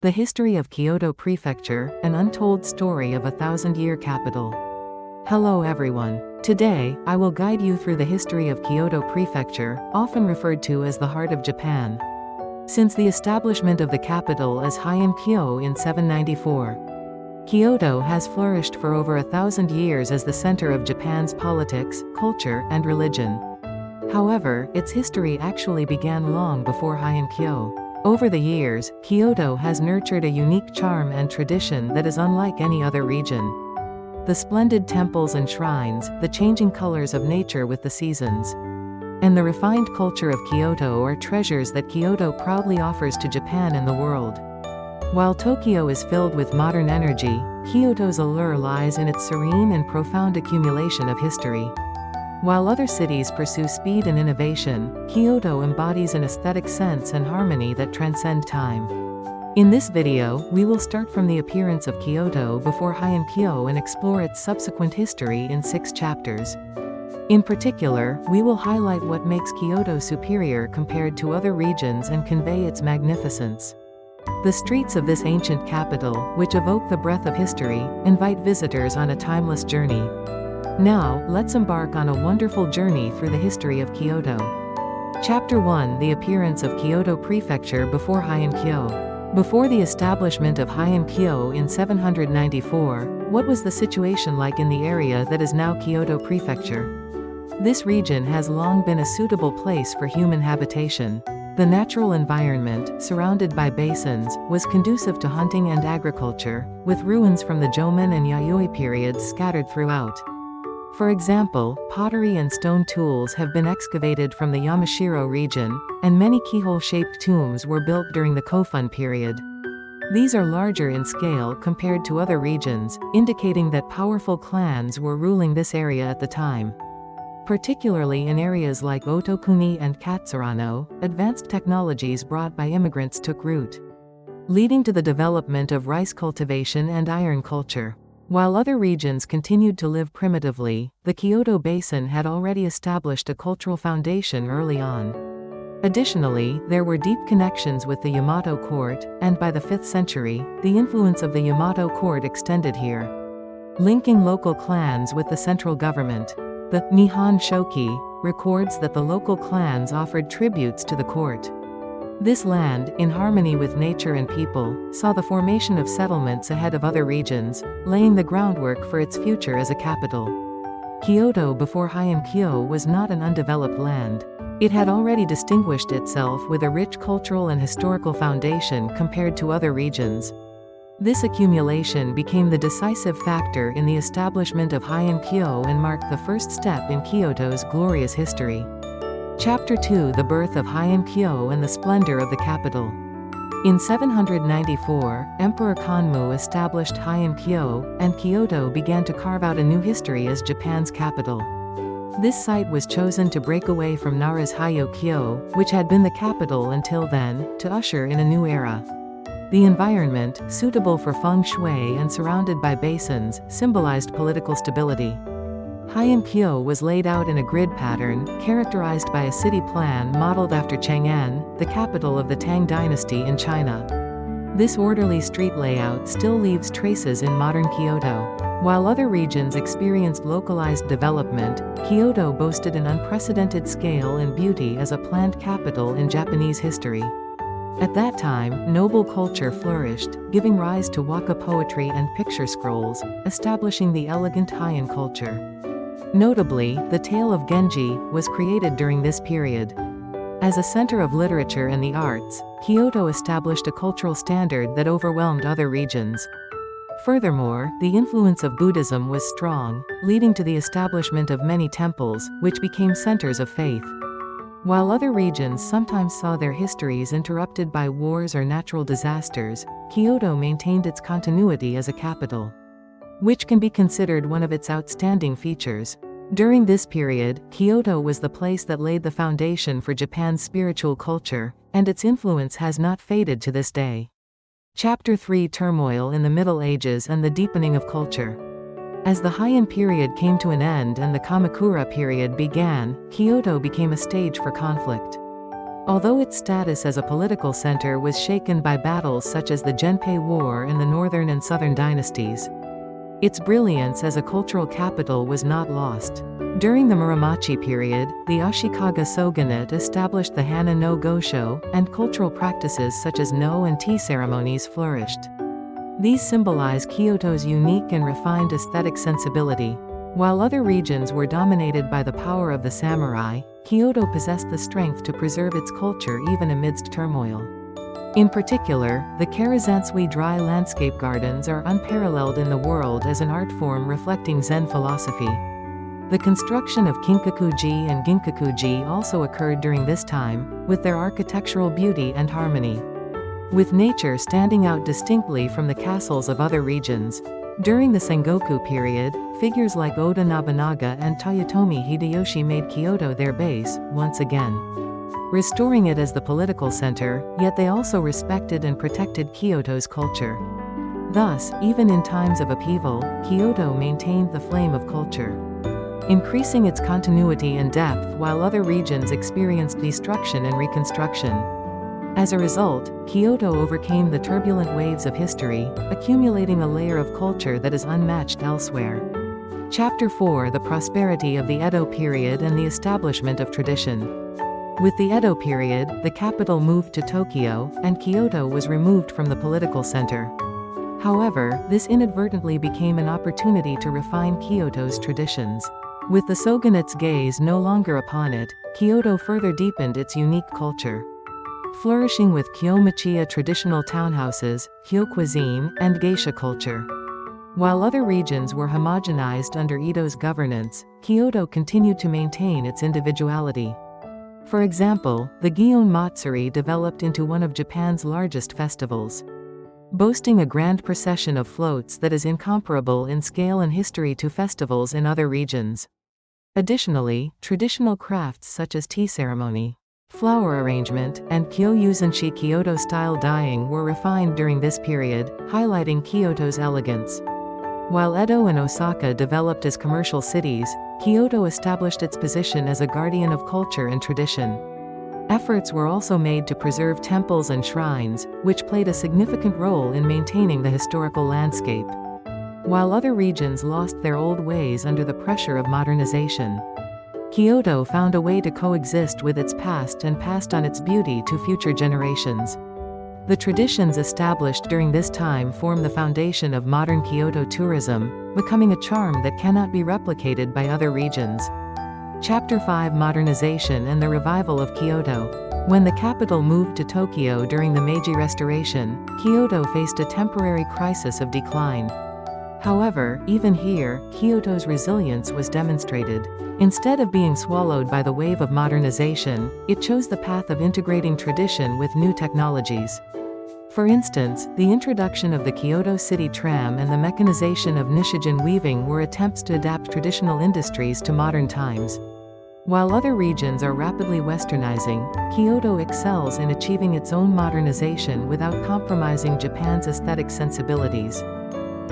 The History of Kyoto Prefecture, an untold story of a thousand-year capital. Hello everyone. Today, I will guide you through the history of Kyoto Prefecture, often referred to as the heart of Japan. Since the establishment of the capital as Heian-kyo in 794, Kyoto has flourished for over 1,000 years as the center of Japan's politics, culture, and religion. However, its history actually began long before Heian-kyo. Over the years, Kyoto has nurtured a unique charm and tradition that is unlike any other region. The splendid temples and shrines, the changing colors of nature with the seasons, and the refined culture of Kyoto are treasures that Kyoto proudly offers to Japan and the world. While Tokyo is filled with modern energy, Kyoto's allure lies in its serene and profound accumulation of history. While other cities pursue speed and innovation, Kyoto embodies an aesthetic sense and harmony that transcend time. In this video, we will start from the appearance of Kyoto before Heian-kyo and explore its subsequent history in 6 chapters. In particular, we will highlight what makes Kyoto superior compared to other regions and convey its magnificence. The streets of this ancient capital, which evoke the breath of history, invite visitors on a timeless journey. Now, let's embark on a wonderful journey through the history of Kyoto. Chapter 1: The appearance of Kyoto Prefecture before Heian-kyo. Before the establishment of Heian-kyo in 794, what was the situation like in the area that is now Kyoto Prefecture? This region has long been a suitable place for human habitation. The natural environment, surrounded by basins, was conducive to hunting and agriculture, with ruins from the Jomon and Yayoi periods scattered throughout. For example, pottery and stone tools have been excavated from the Yamashiro region, and many keyhole-shaped tombs were built during the Kofun period. These are larger in scale compared to other regions, indicating that powerful clans were ruling this area at the time. Particularly in areas like Otokuni and Katsurano, advanced technologies brought by immigrants took root, leading to the development of rice cultivation and iron culture. While other regions continued to live primitively, the Kyoto Basin had already established a cultural foundation early on. Additionally, there were deep connections with the Yamato court, and by the 5th century, the influence of the Yamato court extended here, linking local clans with the central government. The Nihon Shoki records that the local clans offered tributes to the court. This land, in harmony with nature and people, saw the formation of settlements ahead of other regions, laying the groundwork for its future as a capital. Kyoto before Heian-kyo was not an undeveloped land. It had already distinguished itself with a rich cultural and historical foundation compared to other regions. This accumulation became the decisive factor in the establishment of Heian-kyo and marked the first step in Kyoto's glorious history. Chapter 2: The birth of Heian-kyo and the splendor of the capital. In 794, Emperor Kanmu established Heian-kyo, and Kyoto began to carve out a new history as Japan's capital. This site was chosen to break away from Nara's Hyo-kyo, which had been the capital until then, to usher in a new era. The environment, suitable for feng shui and surrounded by basins, symbolized political stability. Heian-kyo was laid out in a grid pattern, characterized by a city plan modeled after Chang'an, the capital of the Tang dynasty in China. This orderly street layout still leaves traces in modern Kyoto. While other regions experienced localized development, Kyoto boasted an unprecedented scale and beauty as a planned capital in Japanese history. At that time, noble culture flourished, giving rise to waka poetry and picture scrolls, establishing the elegant Heian culture. Notably, the tale of Genji was created during this period. As a center of literature and the arts, Kyoto established a cultural standard that overwhelmed other regions. Furthermore, the influence of Buddhism was strong, leading to the establishment of many temples, which became centers of faith. While other regions sometimes saw their histories interrupted by wars or natural disasters, Kyoto maintained its continuity as a capital, which can be considered one of its outstanding features. During this period, Kyoto was the place that laid the foundation for Japan's spiritual culture, and its influence has not faded to this day. Chapter 3: Turmoil in the Middle Ages and the deepening of culture. As the Heian period came to an end and the Kamakura period began, Kyoto became a stage for conflict. Although its status as a political center was shaken by battles such as the Genpei War and the Northern and Southern dynasties, its brilliance as a cultural capital was not lost. During the Muromachi period, the Ashikaga shogunate established the Hana no Gosho, and cultural practices such as no and tea ceremonies flourished. These symbolize Kyoto's unique and refined aesthetic sensibility. While other regions were dominated by the power of the samurai, Kyoto possessed the strength to preserve its culture even amidst turmoil. In particular, the Karazansui dry landscape gardens are unparalleled in the world as an art form reflecting Zen philosophy. The construction of Kinkaku-ji and Ginkaku-ji also occurred during this time, with their architectural beauty and harmony, with nature standing out distinctly from the castles of other regions. During the Sengoku period, figures like Oda Nobunaga and Toyotomi Hideyoshi made Kyoto their base, once again, restoring it as the political center, yet they also respected and protected Kyoto's culture. Thus, even in times of upheaval, Kyoto maintained the flame of culture, increasing its continuity and depth while other regions experienced destruction and reconstruction. As a result, Kyoto overcame the turbulent waves of history, accumulating a layer of culture that is unmatched elsewhere. Chapter 4: The prosperity of the Edo period and the establishment of tradition. With the Edo period, the capital moved to Tokyo, and Kyoto was removed from the political center. However, this inadvertently became an opportunity to refine Kyoto's traditions. With the shogunate's gaze no longer upon it, Kyoto further deepened its unique culture, flourishing with Kyomachiya traditional townhouses, Kyo cuisine, and geisha culture. While other regions were homogenized under Edo's governance, Kyoto continued to maintain its individuality. For example, the Gion Matsuri developed into one of Japan's largest festivals, boasting a grand procession of floats that is incomparable in scale and history to festivals in other regions. Additionally, traditional crafts such as tea ceremony, flower arrangement, and Kyouzanshi Kyoto-style dyeing were refined during this period, highlighting Kyoto's elegance. While Edo and Osaka developed as commercial cities, Kyoto established its position as a guardian of culture and tradition. Efforts were also made to preserve temples and shrines, which played a significant role in maintaining the historical landscape. While other regions lost their old ways under the pressure of modernization, Kyoto found a way to coexist with its past and passed on its beauty to future generations. The traditions established during this time form the foundation of modern Kyoto tourism, becoming a charm that cannot be replicated by other regions. Chapter 5: Modernization and the Revival of Kyoto. When the capital moved to Tokyo during the Meiji Restoration, Kyoto faced a temporary crisis of decline. However, even here, Kyoto's resilience was demonstrated. Instead of being swallowed by the wave of modernization, it chose the path of integrating tradition with new technologies. For instance, the introduction of the Kyoto City Tram and the mechanization of Nishijin weaving were attempts to adapt traditional industries to modern times. While other regions are rapidly westernizing, Kyoto excels in achieving its own modernization without compromising Japan's aesthetic sensibilities.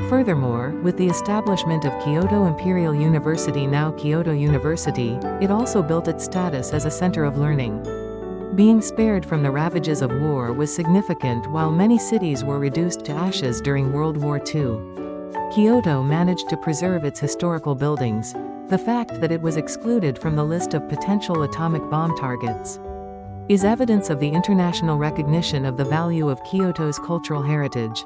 Furthermore, with the establishment of Kyoto Imperial University, now Kyoto University, it also built its status as a center of learning. Being spared from the ravages of war was significant. While many cities were reduced to ashes during World War II, Kyoto managed to preserve its historical buildings. The fact that it was excluded from the list of potential atomic bomb targets is evidence of the international recognition of the value of Kyoto's cultural heritage.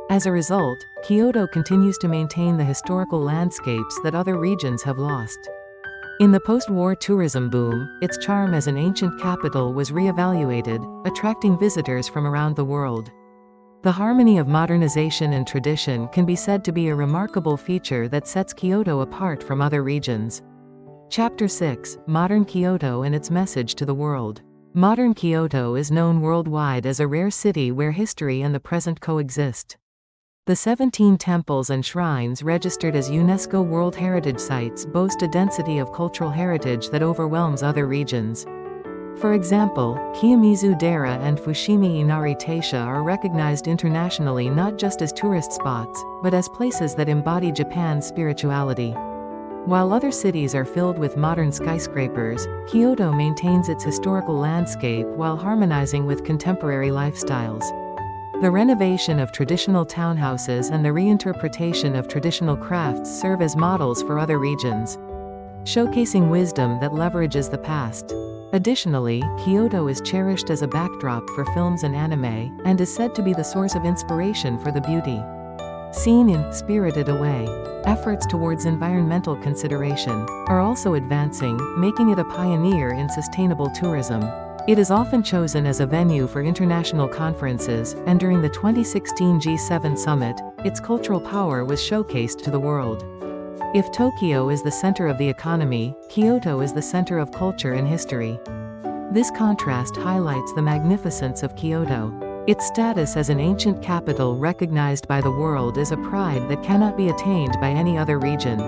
As a result, Kyoto continues to maintain the historical landscapes that other regions have lost. In the post-war tourism boom, its charm as an ancient capital was re-evaluated, attracting visitors from around the world. The harmony of modernization and tradition can be said to be a remarkable feature that sets Kyoto apart from other regions. Chapter 6: Modern Kyoto and its message to the world. Modern Kyoto is known worldwide as a rare city where history and the present coexist. The 17 temples and shrines registered as UNESCO World Heritage Sites boast a density of cultural heritage that overwhelms other regions. For example, Kiyomizu Dera and Fushimi Inari Taisha are recognized internationally not just as tourist spots, but as places that embody Japan's spirituality. While other cities are filled with modern skyscrapers, Kyoto maintains its historical landscape while harmonizing with contemporary lifestyles. The renovation of traditional townhouses and the reinterpretation of traditional crafts serve as models for other regions, showcasing wisdom that leverages the past. Additionally, Kyoto is cherished as a backdrop for films and anime, and is said to be the source of inspiration for the beauty seen in Spirited Away. Efforts towards environmental consideration are also advancing, making it a pioneer in sustainable tourism. It is often chosen as a venue for international conferences, and during the 2016 G7 summit, its cultural power was showcased to the world. If Tokyo is the center of the economy, Kyoto is the center of culture and history. This contrast highlights the magnificence of Kyoto. Its status as an ancient capital recognized by the world is a pride that cannot be attained by any other region.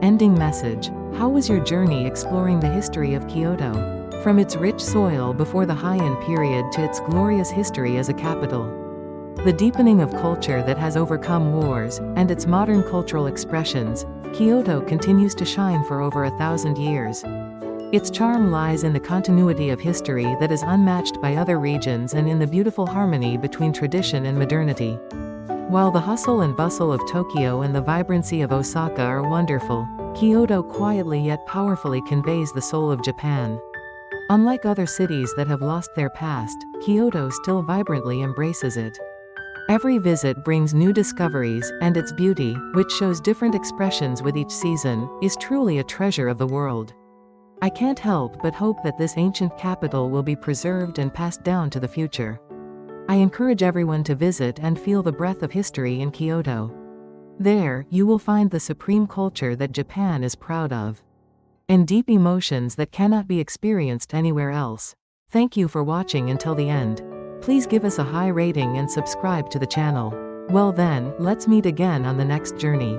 Ending message. How was your journey exploring the history of Kyoto? From its rich soil before the Heian period to its glorious history as a capital, the deepening of culture that has overcome wars, and its modern cultural expressions, Kyoto continues to shine for over 1,000 years. Its charm lies in the continuity of history that is unmatched by other regions and in the beautiful harmony between tradition and modernity. While the hustle and bustle of Tokyo and the vibrancy of Osaka are wonderful, Kyoto quietly yet powerfully conveys the soul of Japan. Unlike other cities that have lost their past, Kyoto still vibrantly embraces it. Every visit brings new discoveries, and its beauty, which shows different expressions with each season, is truly a treasure of the world. I can't help but hope that this ancient capital will be preserved and passed down to the future. I encourage everyone to visit and feel the breath of history in Kyoto. There, you will find the supreme culture that Japan is proud of, and deep emotions that cannot be experienced anywhere else. Thank you for watching until the end. Please give us a high rating and subscribe to the channel. Well then, let's meet again on the next journey.